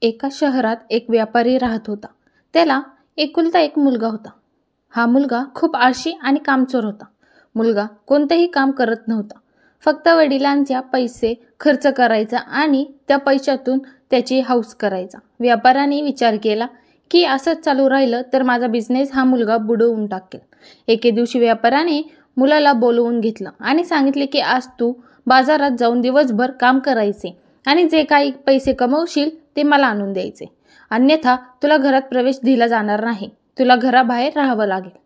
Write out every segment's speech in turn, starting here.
एका शहरात एक व्यापारी राहत होता. त्याला एकुलता एक मुलगा होता. हा मुलगा खूप आळशी आणि कामचोर होता. मुलगा कोणतेही काम करत नव्हता. फक्त वडिलांच्या पैसे खर्च करायचा आणि त्या पैशातून त्याची हौस करायचा. व्यापाऱ्याने विचार केला की असंच चालू राहिलं तर माझा बिझनेस हा मुलगा बुडवून टाकेल. एके दिवशी व्यापाऱ्याने मुलाला बोलवून घेतलं आणि सांगितले की आज तू बाजारात जाऊन दिवसभर काम करायचे आणि जे काही पैसे कमवशील ते मला आणून द्यायचे. अन्यथा तुला घरात प्रवेश दिला जाणार नाही. तुला घराबाहेर राहावं लागेल.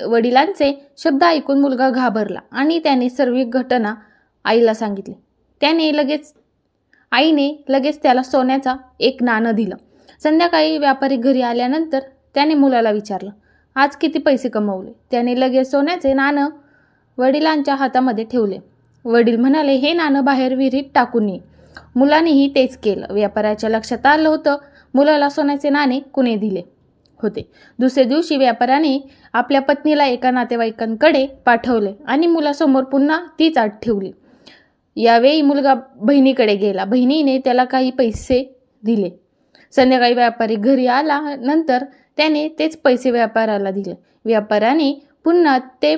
वडिलांचे शब्द ऐकून मुलगा घाबरला आणि त्याने सर्व घटना आईला सांगितली. आईने लगेच त्याला सोन्याचा एक नाणं दिलं. संध्याकाळी व्यापारी घरी आल्यानंतर त्याने मुलाला विचारलं, आज किती पैसे कमवले? त्याने लगेच सोन्याचे नाणं वडिलांच्या हातामध्ये ठेवले. वडील म्हणाले, हे नाणं बाहेर विहिरीत टाकून ये. मुलानेही तेच केलं. व्यापाऱ्याच्या लक्षात आलं होतं मुलाला सोन्याचे नाणे कुणी दिले होते. दुसऱ्या दिवशी व्यापाऱ्याने आपल्या पत्नीला एका नातेवाईकांकडे पाठवले आणि मुलासमोर पुन्हा तीच आट ठेवली. यावेळी मुलगा बहिणीकडे गेला. बहिणीने त्याला काही पैसे दिले. संध्याकाळी व्यापारी घरी आला नंतर त्याने तेच पैसे व्यापाऱ्याला दिले. व्यापाऱ्याने पुन्हा ते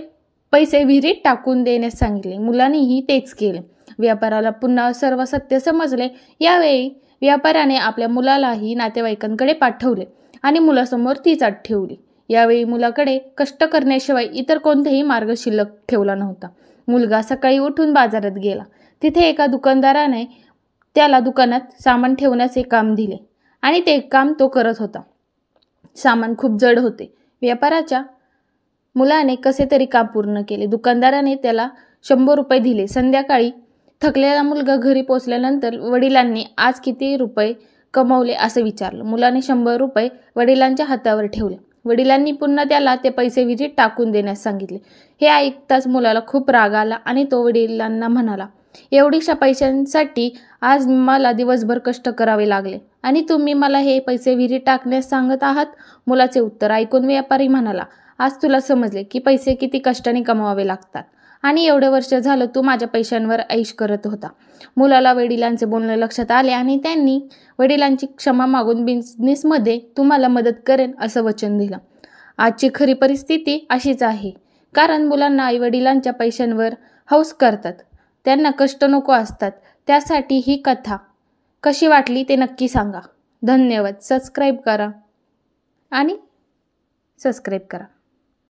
पैसे विहिरीत टाकून देण्यास सांगितले. मुलानेही तेच केले. व्यापाऱ्याला पुन्हा सर्व सत्य समजले. यावेळी व्यापाऱ्याने आपल्या मुलालाही नातेवाईकांकडे पाठवले आणि मुलासमोर तीच आट ठेवली. यावेळी मुलाकडे कष्ट करण्याशिवाय इतर कोणतेही मार्ग शिल्लक ठेवला नव्हता. मुलगा सकाळी उठून बाजारात गेला. तिथे एका दुकानदाराने त्याला दुकानात सामान ठेवण्याचे काम दिले आणि ते काम तो करत होता. सामान खूप जड होते. व्यापाऱ्याच्या मुलाने कसे तरी काम पूर्ण केले. दुकानदाराने त्याला 100 रुपये दिले. संध्याकाळी थकलेला मुलगा घरी पोचल्यानंतर वडिलांनी आज किती रुपये कमवले असं विचारलं. मुलाने 100 रुपये वडिलांच्या हातावर ठेवले. वडिलांनी पुन्हा त्याला ते पैसे विहिरीत टाकून देण्यास सांगितले. हे ऐकताच मुलाला खूप राग आला आणि तो वडिलांना म्हणाला, एवढीशा पैशांसाठी आज मला दिवसभर कष्ट करावे लागले आणि तुम्ही मला हे पैसे विहिरीत टाकण्यास सांगत आहात. मुलाचे उत्तर ऐकून व्यापारी म्हणाला, आज तुला समजले की पैसे किती कष्टाने कमवावे लागतात आणि एवढे वर्ष झालं तू माझ्या पैशांवर ऐश करत होता. मुलाला वडिलांचे बोलणे लक्षात आले आणि त्यांनी वडिलांची क्षमा मागून बिझनेसमध्ये तुम्हाला मदत करेन असं वचन दिलं. आजची खरी परिस्थिती अशीच आहे, कारण मुलांना आईवडिलांच्या पैशांवर हौस करतात. त्यांना कष्ट नको असतात. त्यासाठी ही कथा कशी वाटली ते नक्की सांगा. धन्यवाद. सबस्क्राईब करा.